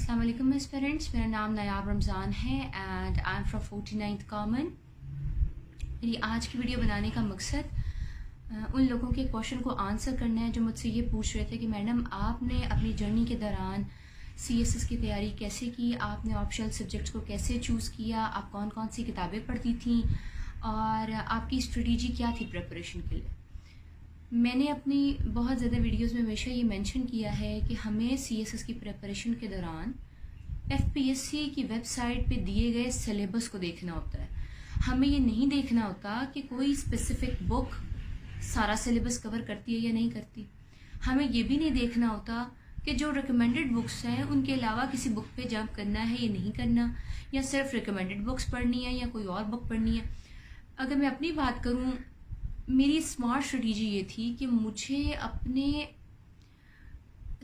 السلام علیکم mass parents, میرا نام نیاب رمضان ہے and I am from 49th common. میری آج کی ویڈیو بنانے کا مقصد ان لوگوں کے کوشچن کو آنسر کرنا ہے جو مجھ سے یہ پوچھ رہے تھے کہ میڈم آپ نے اپنی جرنی کے دوران CSS کی تیاری کیسے کی، آپ نے آپشنل سبجیکٹس کو کیسے چوز کیا، آپ کون کون سی کتابیں پڑھتی تھیں اور آپ کی اسٹریٹجی کیا تھی پریپریشن کے لیے۔ میں نے اپنی بہت زیادہ ویڈیوز میں ہمیشہ یہ مینشن کیا ہے کہ ہمیں CSS کی پریپریشن کے دوران FPSC کی ویب سائٹ پہ دیے گئے سلیبس کو دیکھنا ہوتا ہے۔ ہمیں یہ نہیں دیکھنا ہوتا کہ کوئی اسپیسیفک بک سارا سلیبس کور کرتی ہے یا نہیں کرتی۔ ہمیں یہ بھی نہیں دیکھنا ہوتا کہ جو ریکمینڈڈ بکس ہیں ان کے علاوہ کسی بک پہ جمپ کرنا ہے یا نہیں کرنا، یا صرف ریکمینڈڈ بکس پڑھنی ہے یا کوئی اور بک پڑھنی ہے۔ اگر میں اپنی بات کروں، میری اسمارٹ اسٹریٹجی یہ تھی کہ مجھے اپنے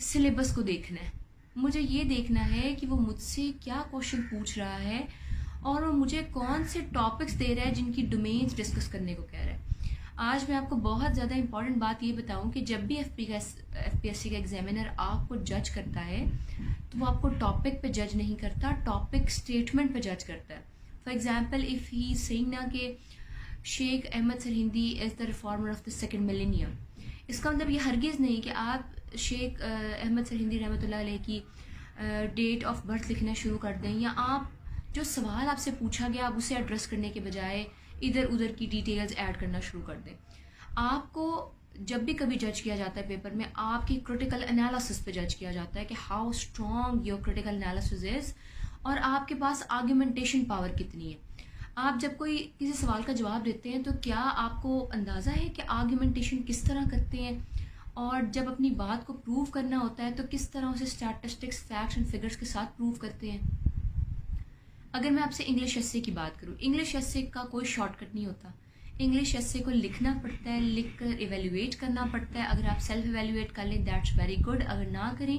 سلیبس کو دیکھنا ہے، مجھے یہ دیکھنا ہے کہ وہ مجھ سے کیا کوشچن پوچھ رہا ہے اور وہ مجھے کون سے ٹاپکس دے رہا ہے جن کی ڈومینز ڈسکس کرنے کو کہہ رہا ہے۔ آج میں آپ کو بہت زیادہ امپورٹنٹ بات یہ بتاؤں کہ جب بھی FPSC کا ایگزامینر آپ کو جج کرتا ہے تو وہ آپ کو ٹاپک پہ جج نہیں کرتا، ٹاپک اسٹیٹمنٹ پہ جج کرتا ہے۔ For example if he saying نا کہ Sheikh Ahmad Sirhindi is the reformer of the second millennium, اس کا مطلب یہ ہرگز نہیں کہ آپ شیخ احمد سرہندی رحمۃ اللہ علیہ کی ڈیٹ آف برتھ لکھنا شروع کر دیں، یا آپ جو سوال آپ سے پوچھا گیا آپ اسے ایڈریس کرنے کے بجائے ادھر ادھر کی ڈیٹیلز ایڈ کرنا شروع کر دیں۔ آپ کو جب بھی کبھی جج کیا جاتا ہے پیپر میں، آپ کی کریٹیکل انالیسس پہ جج کیا جاتا ہے کہ how strong your critical analysis is, اور آپ کے پاس آرگیومنٹیشن پاور کتنی ہے۔ آپ جب کوئی کسی سوال کا جواب دیتے ہیں تو کیا آپ کو اندازہ ہے کہ آرگیومنٹیشن کس طرح کرتے ہیں، اور جب اپنی بات کو پروو کرنا ہوتا ہے تو کس طرح اسے اسٹیٹسٹکس، فیکٹس اینڈ فگرس کے ساتھ پروو کرتے ہیں۔ اگر میں آپ سے انگلش ایسے کی بات کروں، انگلش ایسے کا کوئی شارٹ کٹ نہیں ہوتا۔ انگلش ایسے کو لکھنا پڑتا ہے، لکھ کر ایویلیویٹ کرنا پڑتا ہے۔ اگر آپ سیلف ایویلیویٹ کر لیں دیٹس ویری گڈ، اگر نہ کریں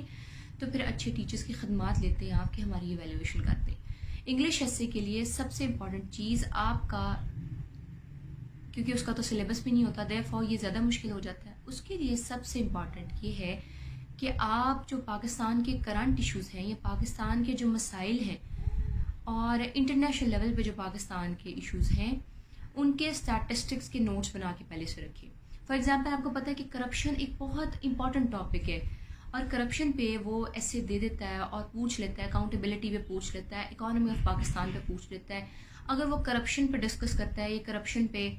تو پھر اچھے ٹیچرز کی خدمات لیتے ہیں آپ کہ ہماری ایویلیویشن کرتے ہیں۔ انگلش ایسے کے لیے سب سے امپورٹنٹ چیز آپ کا، کیونکہ اس کا تو سلیبس بھی نہیں ہوتا therefore یہ زیادہ مشکل ہو جاتا ہے، اس کے لیے سب سے امپورٹنٹ یہ ہے کہ آپ جو پاکستان کے کرنٹ ایشوز ہیں یا پاکستان کے جو مسائل ہیں اور انٹرنیشنل لیول پہ جو پاکستان کے ایشوز ہیں ان کے اسٹیٹسٹکس کے نوٹس بنا کے پہلے سے رکھیے۔ فار ایگزامپل آپ کو پتہ ہے کہ کرپشن ایک بہت امپورٹنٹ ٹاپک ہے، اور کرپشن پہ وہ ایسے دے دیتا ہے اور پوچھ لیتا ہے، اکاؤنٹیبلٹی پہ پوچھ لیتا ہے، اکانومی آف پاکستان پہ پوچھ لیتا ہے۔ اگر وہ کرپشن پہ ڈسکس کرتا ہے یا کرپشن پہ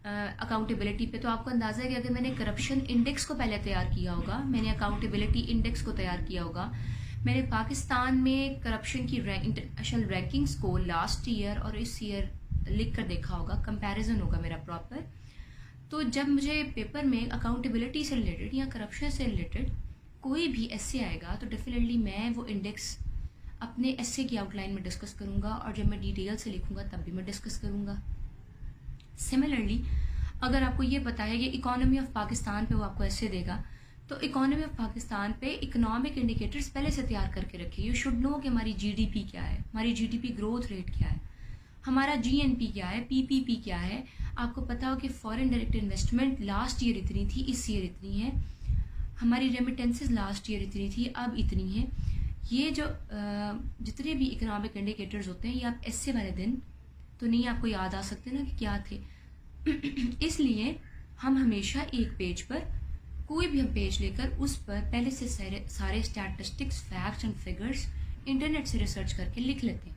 اکاؤنٹیبلٹی پہ، تو آپ کو اندازہ ہے کہ اگر میں نے کرپشن انڈیکس کو پہلے تیار کیا ہوگا، میں نے اکاؤنٹیبلٹی انڈیکس کو تیار کیا ہوگا، میں نے پاکستان میں کرپشن کی انٹرنیشنل رینکنگس کو لاسٹ ایئر اور اس ایئر لکھ کر دیکھا ہوگا، کمپیریزن ہوگا میرا پراپر، تو جب مجھے پیپر میں اکاؤنٹیبلٹی سے ریلیٹڈ یا کرپشن سے ریلیٹڈ کوئی بھی ایسے آئے گا تو ڈیفینیٹلی میں وہ انڈیکس اپنے ایسے کی آؤٹ لائن میں ڈسکس کروں گا، اور جب میں ڈیٹیل سے لکھوں گا تب بھی میں ڈسکس کروں گا۔ سملرلی اگر آپ کو یہ پتا ہے کہ اکانومی آف پاکستان پہ وہ آپ کو ایسے دے گا، تو اکانومی آف پاکستان پہ اکنامک انڈیکیٹرز پہلے سے تیار کر کے رکھیے۔ یو شوڈ نو کہ ہماری GDP کیا ہے، ہماری GDP گروتھ ریٹ کیا ہے، ہمارا GNP کیا ہے، PPP کیا ہے۔ آپ کو پتا ہو کہ foreign direct investment last year اتنی تھی، اس ایئر اتنی ہے، ہماری ریمیٹنسز لاسٹ ایئر اتنی تھی، اب اتنی ہیں۔ یہ جو جتنے بھی اکنامک انڈیکیٹرز ہوتے ہیں یہ آپ ایسے والے دن تو نہیں آپ کو یاد آ سکتے نا کہ کیا تھے۔ اس لیے ہم ہمیشہ ایک پیج پر، کوئی بھی ہم پیج لے کر اس پر پہلے سے سارے statistics, facts and figures internet سے ریسرچ کر کے لکھ لیتے ہیں۔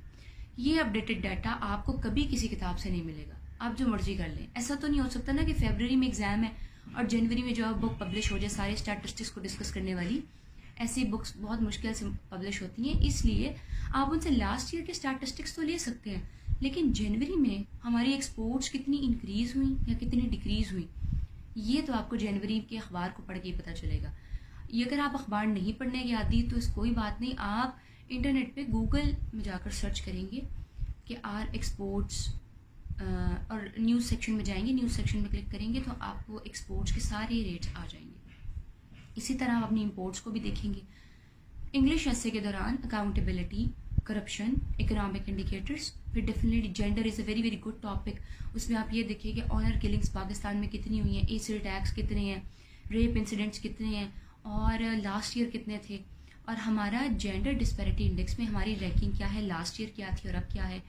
یہ اپڈیٹڈ ڈیٹا آپ کو کبھی کسی کتاب سے نہیں ملے گا، آپ جو مرضی کر لیں۔ ایسا تو نہیں ہو سکتا نا کہ فیبرری میں ایگزام ہے اور جنوری میں جو ہے بک پبلش ہو جائے سارے اسٹیٹسٹکس کو ڈسکس کرنے والی۔ ایسی بکس بہت مشکل سے پبلش ہوتی ہیں، اس لیے آپ ان سے لاسٹ ایئر کے اسٹیٹسٹکس تو لے سکتے ہیں، لیکن جنوری میں ہماری ایکسپورٹس کتنی انکریز ہوئیں یا کتنی ڈیکریز ہوئیں یہ تو آپ کو جنوری کے اخبار کو پڑھ کے ہی پتہ چلے گا۔ یہ اگر آپ اخبار نہیں پڑھنے کے عادی تو اس کوئی بات نہیں، آپ انٹرنیٹ پہ گوگل میں جا کر سرچ کریں گے کہ آر ایکسپورٹس، اور نیوز سیکشن میں جائیں گے، نیوز سیکشن میں کلک کریں گے تو آپ کو ایکسپورٹس کے سارے ریٹس آ جائیں گے۔ اسی طرح آپ اپنی امپورٹس کو بھی دیکھیں گے۔ انگلش ایسے کے دوران اکاؤنٹیبلٹی، کرپشن، اکنامک انڈیکیٹرز، پھر definitely gender is a very very good topic. اس میں آپ یہ دیکھیں کہ آنر کلنگس پاکستان میں کتنی ہوئی ہیں، ایسڈ اٹیکس کتنے ہیں، ریپ انسیڈنٹس کتنے ہیں، اور لاسٹ ایئر کتنے تھے، اور ہمارا جینڈر ڈسپیرٹی انڈیکس میں ہماری رینکنگ کیا ہے، لاسٹ ایئر کیا تھی اور اب کیا ہے.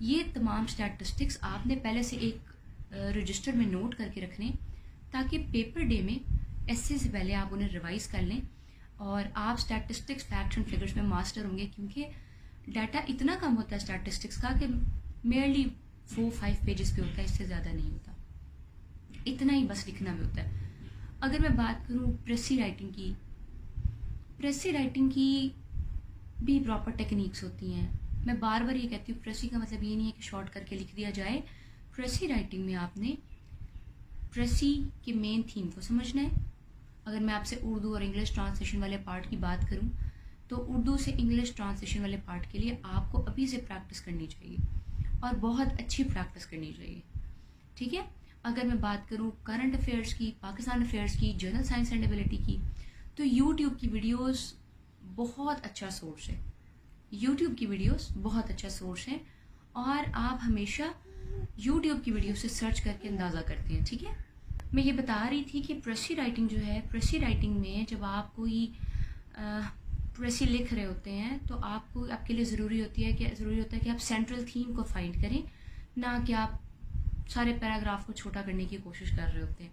یہ تمام اسٹیٹسٹکس آپ نے پہلے سے ایک رجسٹر میں نوٹ کر کے رکھنے، تاکہ پیپر ڈے میں ایسے سے پہلے آپ انہیں ریوائز کر لیں اور آپ اسٹیٹسٹکس فیکٹس اینڈ فگرس میں ماسٹر ہوں گے. کیونکہ ڈیٹا اتنا کم ہوتا ہے اسٹیٹسٹکس کا کہ میئرلی 4-5 پیجز پہ ہوتا ہے، اس سے زیادہ نہیں ہوتا، اتنا ہی بس لکھنا بھی ہوتا ہے. اگر میں بات کروں پریسی رائٹنگ کی، پریسی رائٹنگ کی بھی پراپر ٹیکنیکس ہوتی ہیں. میں بار بار یہ کہتی ہوں، پریسی کا مطلب یہ نہیں ہے کہ شارٹ کر کے لکھ دیا جائے. پریسی رائٹنگ میں آپ نے پریسی کے مین تھیم کو سمجھنا ہے. اگر میں آپ سے اردو اور انگلش ٹرانسلیشن والے پارٹ کی بات کروں تو اردو سے انگلش ٹرانسلیشن والے پارٹ کے لیے آپ کو ابھی سے پریکٹس کرنی چاہیے اور بہت اچھی پریکٹس کرنی چاہیے. ٹھیک ہے. اگر میں بات کروں کرنٹ افیئرس کی، پاکستان افیئرس کی، جنرل سائنس اینڈ ایبلٹی کی، تو یوٹیوب کی ویڈیوز بہت اچھا سورس ہے. یوٹیوب کی ویڈیوز بہت اچھا سورس ہیں اور آپ ہمیشہ یوٹیوب کی ویڈیو سے سرچ کر کے اندازہ کرتے ہیں. ٹھیک ہے. میں یہ بتا رہی تھی کہ پریسی رائٹنگ جو ہے، پریسی رائٹنگ میں جب آپ کوئی پریسی لکھ رہے ہوتے ہیں تو آپ کے لیے ضروری ہوتا ہے کہ آپ سینٹرل تھیم کو فائنڈ کریں، نہ کہ آپ سارے پیراگراف کو چھوٹا کرنے کی کوشش کر رہے ہوتے ہیں.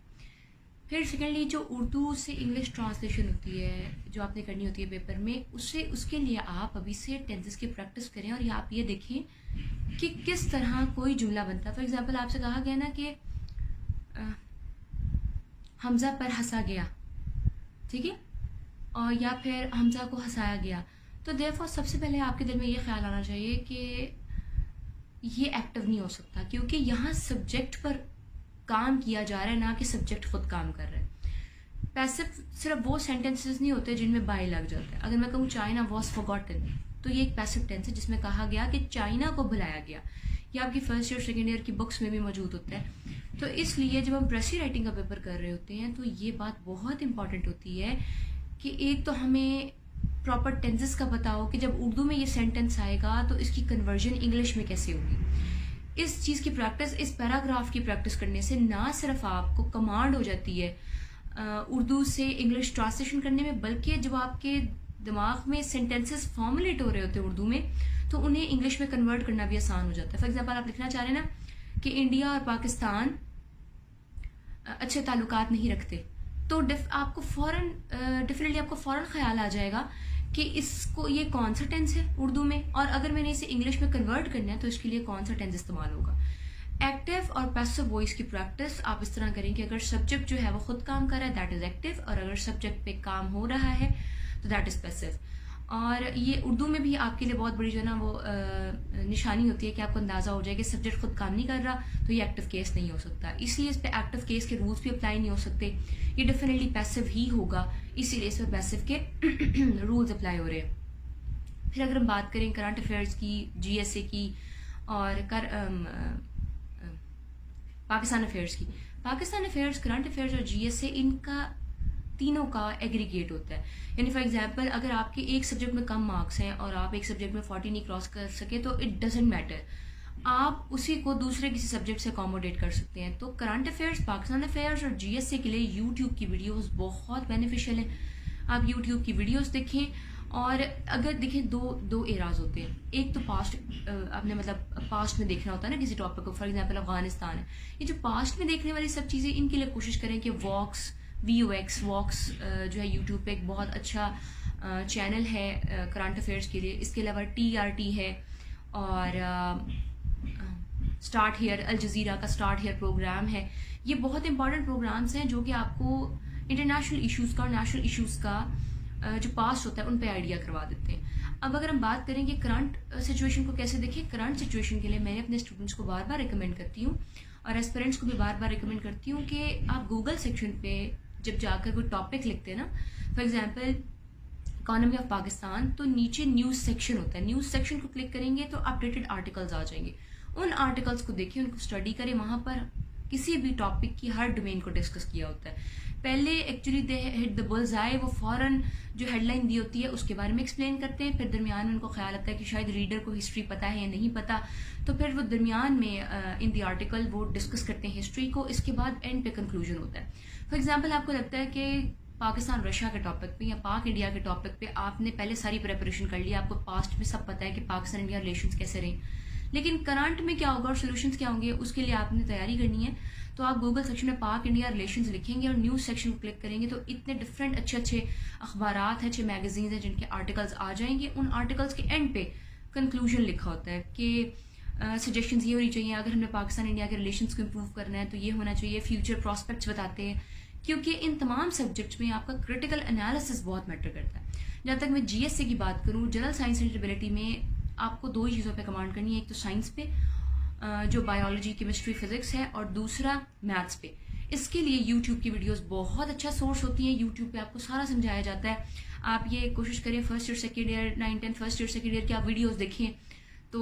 پھر سیکنڈلی جو اردو سے انگلش ٹرانسلیشن ہوتی ہے جو آپ نے کرنی ہوتی ہے پیپر میں، اس کے لیے آپ ابھی سے ٹینسز کی پریکٹس کریں اور آپ یہ دیکھیں کہ کس طرح کوئی جملہ بنتا ہے. فار ایگزامپل آپ سے کہا گیا نا کہ حمزہ پر ہنسا گیا، ٹھیک ہے، اور یا پھر حمزہ کو ہنسایا گیا، تو دیرفور سب سے پہلے آپ کے دل میں یہ خیال آنا چاہیے کہ یہ ایکٹیو نہیں ہو سکتا، کیونکہ یہاں سبجیکٹ پر کام کیا جا رہا ہے، نہ کہ سبجیکٹ خود کام کر رہا ہے. پیسو صرف وہ سینٹینسز نہیں ہوتے جن میں بائی لگ جاتا ہے. اگر میں کہوں چائنا واز فارگاٹن، تو یہ ایک پیسو ٹینس ہے جس میں کہا گیا کہ چائنا کو بھلایا گیا. یہ آپ کی فرسٹ ایئر سیکنڈ ایئر کی بکس میں بھی موجود ہوتا ہے. تو اس لیے جب ہم پریسی رائٹنگ کا پیپر کر رہے ہوتے ہیں تو یہ بات بہت امپورٹنٹ ہوتی ہے کہ ایک تو ہمیں پراپر ٹینسز کا پتا ہو کہ جب اردو میں یہ سینٹینس آئے گا تو اس کی کنورژن انگلش میں کیسے ہوگی. اس چیز کی پریکٹس، اس پیراگراف کی پریکٹس کرنے سے نہ صرف آپ کو کمانڈ ہو جاتی ہے اردو سے انگلش ٹرانسلیشن کرنے میں، بلکہ جب آپ کے دماغ میں سینٹینسز فارمولیٹ ہو رہے ہوتے ہیں اردو میں تو انہیں انگلش میں کنورٹ کرنا بھی آسان ہو جاتا ہے. فار ایگزامپل آپ لکھنا چاہ رہے ہیں نا کہ انڈیا اور پاکستان اچھے تعلقات نہیں رکھتے، تو آپ کو فوراً خیال آ جائے گا کہ اس کو یہ کون سا ٹینس ہے اردو میں، اور اگر میں نے اسے انگلش میں کنورٹ کرنا ہے تو اس کے لیے کون سا ٹینس استعمال ہوگا. ایکٹیو اور پیسو وائس کی پریکٹس آپ اس طرح کریں کہ اگر سبجیکٹ جو ہے وہ خود کام کر رہا ہے دیٹ از ایکٹیو، اور اگر سبجیکٹ پہ کام ہو رہا ہے تو دیٹ از پیسو. اور یہ اردو میں بھی آپ کے لیے بہت بڑی جو ہے نا وہ نشانی ہوتی ہے کہ آپ کو اندازہ ہو جائے کہ سبجیکٹ خود کام نہیں کر رہا تو یہ ایکٹیو کیس نہیں ہو سکتا. اس لیے اس پہ ایکٹیو کیس کے رولس بھی اپلائی نہیں ہو سکتے، یہ ڈیفینیٹلی پیسو ہی ہوگا، اسی لیے اس پہ پیسو کے رولز اپلائی ہو رہے ہیں. پھر اگر ہم بات کریں کرنٹ افیئرس کی، جی ایس اے کی اور پاکستان افیئرس، کرنٹ افیئرس اور جی ایس اے، ان کا تینوں کا ایگریگیٹ ہوتا ہے. یعنی فار ایگزامپل اگر آپ کے ایک سبجیکٹ میں کم مارکس ہیں اور آپ ایک سبجیکٹ میں 40 نہیں کراس کر سکے تو اٹ ڈزنٹ میٹر، آپ اسی کو دوسرے کسی سبجیکٹ سے اکوموڈیٹ کر سکتے ہیں. تو کرنٹ افیئرس، پاکستان افیئرس اور جی ایس اے کے لیے یوٹیوب کی ویڈیوز بہت بینیفیشیل ہیں. آپ یوٹیوب کی ویڈیوز دیکھیں، اور اگر دیکھیں دو ایراز ہوتے ہیں. ایک تو پاسٹ، آپ نے مطلب پاسٹ میں دیکھنا ہوتا ہے نا کسی ٹاپک کو. فار ایگزامپل افغانستان ہے، یہ جو پاسٹ میں دیکھنے والی سب چیزیں، ان کے لیے کوشش کریں کہ واکس جو ہے یوٹیوب پہ ایک بہت اچھا چینل ہے کرنٹ افیئرس کے لیے. اس کے علاوہ TRT ہے اور اسٹارٹ ہیئر، الجزیرہ کا اسٹارٹ ہیئر پروگرام ہے. یہ بہت امپورٹنٹ پروگرامس ہیں جو کہ آپ کو انٹرنیشنل ایشوز کا اور نیشنل ایشوز کا جو پاسٹ ہوتا ہے ان پہ آئیڈیا کروا دیتے ہیں. اب اگر ہم بات کریں کہ کرنٹ سچویشن کو کیسے دیکھیں، کرنٹ سچویشن کے لیے میں نے اپنے اسٹوڈنٹس کو بار بار ریکمینڈ کرتی ہوں اور ایسپیرنٹس کو بھی بار بار ریکمینڈ کرتی ہوں کہ آپ گوگل سیکشن پہ جب جا کر کوئی ٹاپک لکھتے ہیں نا، for example economy of Pakistan, تو نیچے نیوز سیکشن ہوتا ہے. نیوز سیکشن کو کلک کریں گے تو اپڈیٹڈ آرٹیکلز آ جائیں گے. ان آرٹیکلس کو دیکھیں، ان کو اسٹڈی کریں. وہاں پر کسی بھی ٹاپک کی ہر ڈومین کو ڈسکس کیا ہوتا ہے. پہلے actually they hit the bills آئی، وہ فوراً جو ہیڈ لائن دی ہوتی ہے اس کے بارے میں ایکسپلین کرتے ہیں. پھر درمیان میں ان کو خیال آتا ہے کہ شاید ریڈر کو ہسٹری پتہ ہے یا نہیں پتہ، تو پھر وہ درمیان میں ان دی آرٹیکل وہ ڈسکس کرتے ہیں ہسٹری کو. اس کے بعد اینڈ پہ کنکلوژن ہوتا ہے. فار ایگزامپل آپ کو لگتا ہے کہ پاکستان رشیا کے ٹاپک پہ یا پاک انڈیا کے ٹاپک پہ آپ نے پہلے ساری پریپریشن کر لی, آپ کو پاسٹ میں سب پتہ ہے کہ پاکستان انڈیا ریلیشنز کیسے رہیں, لیکن کرنٹ میں کیا ہوگا اور سولوشنز کیا ہوں گے, اس کے لیے آپ نے تیاری کرنی ہے. تو آپ گوگل سیکشن میں پاک انڈیا ریلیشنز لکھیں گے اور نیوز سیکشن کو کلک کریں گے تو اتنے ڈفرینٹ اچھے اچھے اخبارات ہیں, اچھے میگزینز ہیں جن کے آرٹیکلز آ جائیں گے. ان آرٹیکلز کے اینڈ پہ کنکلوژن لکھا ہوتا ہے کہ سجیشنز یہ ہونی چاہیے, اگر ہم نے پاکستان انڈیا کے ریلیشنز کو امپروو کرنا ہے تو یہ ہونا چاہیے, فیوچر پراسپیکٹس بتاتے ہیں, کیونکہ ان تمام سبجیکٹس میں آپ کا کرٹیکل انالیسس بہت میٹر کرتا ہے. جہاں تک میں جی ایس سی کی بات کروں, جنرل سائنس اینڈ ایبلٹی میں آپ کو 2 چیزوں پہ کمانڈ کرنی ہے, ایک تو سائنس پہ جو بایولوجی کیمسٹری فزکس ہے, اور دوسرا میتھس پہ. اس کے لیے یوٹیوب کی ویڈیوز بہت اچھا سورس ہوتی ہیں, یوٹیوب پہ آپ کو سارا سمجھایا جاتا ہے. آپ یہ کوشش کریں first year second year 9 10 first year second year کی آپ ویڈیوز دیکھیں تو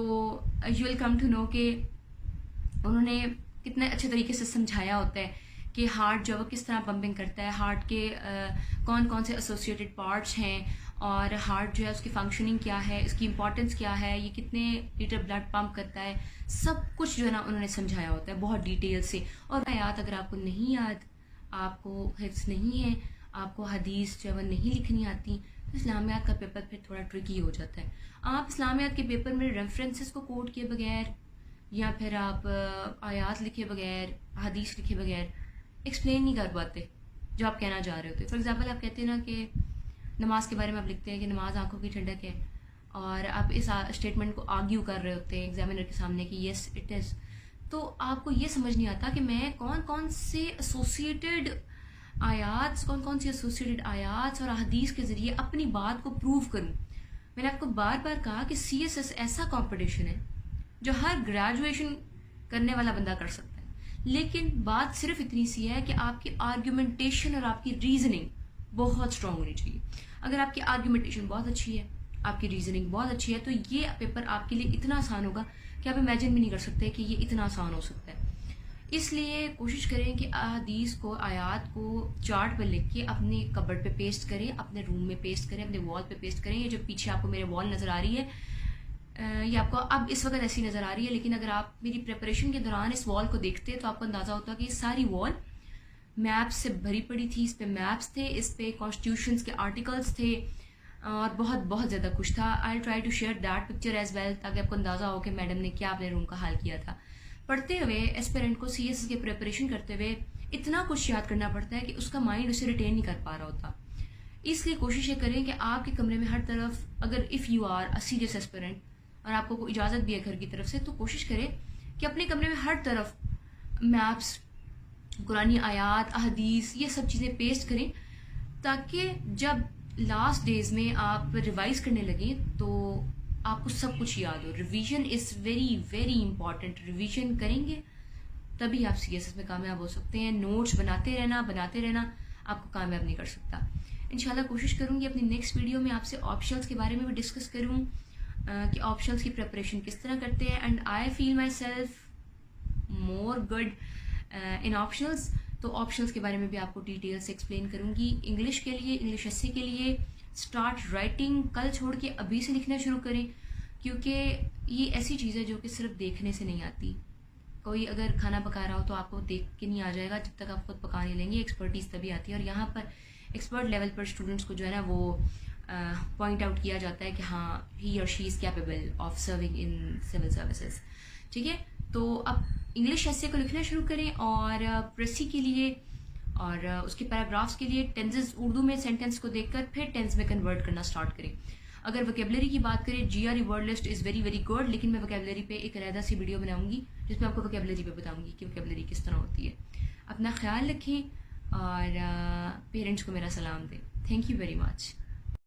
you will come to know کہ انہوں نے کتنے اچھے طریقے سے سمجھایا ہوتا ہے کہ ہارٹ جو ہے وہ کس طرح پمپنگ کرتا ہے, ہارٹ کے کون کون سے ایسوسیٹڈ پارٹس ہیں, اور ہارٹ جو ہے اس کی فنکشننگ کیا ہے, اس کی امپورٹنس کیا ہے, یہ کتنے لیٹر بلڈ پمپ کرتا ہے, سب کچھ جو ہے نا انہوں نے سمجھایا ہوتا ہے بہت ڈیٹیل سے. اور آیات اگر آپ کو نہیں یاد, آپ کو حفظ نہیں ہے, آپ کو حدیث جو ہے وہ نہیں لکھنی آتی, تو اسلامیات کا پیپر پھر تھوڑا ٹرکی ہو جاتا ہے. آپ اسلامیات کے پیپر میں ریفرنسز کو کوٹ کیے بغیر یا پھر آپ آیات لکھے بغیر, حدیث لکھے بغیر ایکسپلین نہیں کر پاتے جو آپ کہنا چاہ رہے ہوتے. فار ایگزامپل آپ کہتے ہیں نا کہ نماز کے بارے میں آپ لکھتے ہیں کہ نماز آنکھوں کی ٹھنڈک ہے, اور آپ اس اسٹیٹمنٹ کو آرگیو کر رہے ہوتے ہیں ایگزامینر کے سامنے کہ یس اٹ از, تو آپ کو یہ سمجھ نہیں آتا کہ میں کون کون سے ایسوسیٹڈ آیات اور احادیث کے ذریعے اپنی بات کو پروو کروں. میں نے آپ کو بار بار کہا کہ سی ایس ایس ایسا کمپٹیشن ہے جو ہر گریجویشن کرنے والا بندہ کر سکتا ہے, لیکن بات صرف اتنی سی ہے کہ آپ کی آرگیومنٹیشن اور آپ کی ریزننگ بہت اسٹرانگ ہونی چاہیے. اگر آپ کی آرگیومنٹیشن بہت اچھی ہے, آپ کی ریزننگ بہت اچھی ہے, تو یہ پیپر آپ کے لیے اتنا آسان ہوگا کہ آپ امیجن بھی نہیں کر سکتے کہ یہ اتنا آسان ہو سکتا ہے. اس لیے کوشش کریں کہ احادیث کو, آیات کو چارٹ پر لکھ کے اپنے کبڈ پہ پیسٹ کریں, اپنے روم میں پیسٹ کریں, اپنے وال پہ پیسٹ کریں. یہ جو پیچھے آپ کو میرے وال نظر آ رہی ہے, یہ آپ کو اب اس وقت ایسی نظر آ رہی ہے, لیکن اگر آپ میری پریپریشن کے دوران اس وال کو دیکھتے تو آپ کو اندازہ ہوتا کہ یہ ساری وال میپس سے بھری پڑی تھی. اس پہ میپس تھے, اس پہ کانسٹیٹیوشنس کے آرٹیکلس تھے, اور بہت بہت زیادہ کچھ تھا. I try to share that picture as well, تاکہ آپ کو اندازہ ہو کہ میڈم نے کیا اپنے روم کا حال کیا تھا. پڑھتے ہوئے ایسپیرنٹ کو سی ایس ایس کی پریپریشن کرتے ہوئے اتنا کچھ یاد کرنا پڑتا ہے کہ اس کا مائنڈ اسے ریٹین نہیں کر پا رہا ہوتا. اس لیے کوشش یہ کریں کہ آپ کے کمرے میں ہر طرف, اگر if you are a serious aspirant اور آپ کو اجازت بھی ہے گھر کی طرف سے, تو کوشش کریں کہ اپنے کمرے میں ہر طرف میپس, قرآنی آیات, احادیث, یہ سب چیزیں پیسٹ کریں, تاکہ جب لاسٹ ڈیز میں آپ ریوائز کرنے لگیں تو آپ کو سب کچھ یاد ہو. Revision is very very important. Revision کریں گے تبھی آپ سی ایس ایس میں کامیاب ہو سکتے ہیں. نوٹس بناتے رہنا آپ کو کامیاب نہیں کر سکتا. انشاءاللہ کوشش کروں گی اپنی نیکسٹ ویڈیو میں آپ سے آپشنس کے بارے میں بھی ڈسکس کروں کہ آپشنس کی پریپریشن کس طرح کرتے ہیں. And I feel myself more good in optionals, تو آپشنس کے بارے میں بھی آپ کو ڈیٹیل سے ایکسپلین کروں گی. انگلش کے لیے, انگلش ایس سی کے لیے اسٹارٹ رائٹنگ کل چھوڑ کے ابھی سے لکھنا شروع کریں, کیونکہ یہ ایسی چیز ہے جو کہ صرف دیکھنے سے نہیں آتی. کوئی اگر کھانا پکا رہا ہو تو آپ کو دیکھ کے نہیں آ جائے گا, جب تک آپ خود پکا نہیں لیں گے. ایکسپرٹیز تبھی آتی ہے, اور یہاں پر ایکسپرٹ لیول پر اسٹوڈنٹس کو جو ہے نا وہ پوائنٹ آؤٹ کیا جاتا ہے کہ ہاں ہی اور she is capable of serving in civil services. ٹھیک ہے, تو اب انگلش ایسے کو لکھنا شروع کریں, اور پریسی کے لیے اور اس کے پیراگرافس کے لیے ٹینسز اردو میں سینٹینس کو دیکھ کر پھر ٹینس میں کنورٹ کرنا اسٹارٹ کریں. اگر وکیبلری کی بات کریں, G R E word list is very very good, لیکن میں وکیبلری پہ ایک علیحدہ سی ویڈیو بناؤں گی جس میں آپ کو وکیبلری پہ بتاؤں گی کہ وکیبلری کس طرح ہوتی ہے. اپنا خیال رکھیں اور پیرنٹس کو میرا سلام دیں. Thank you very much.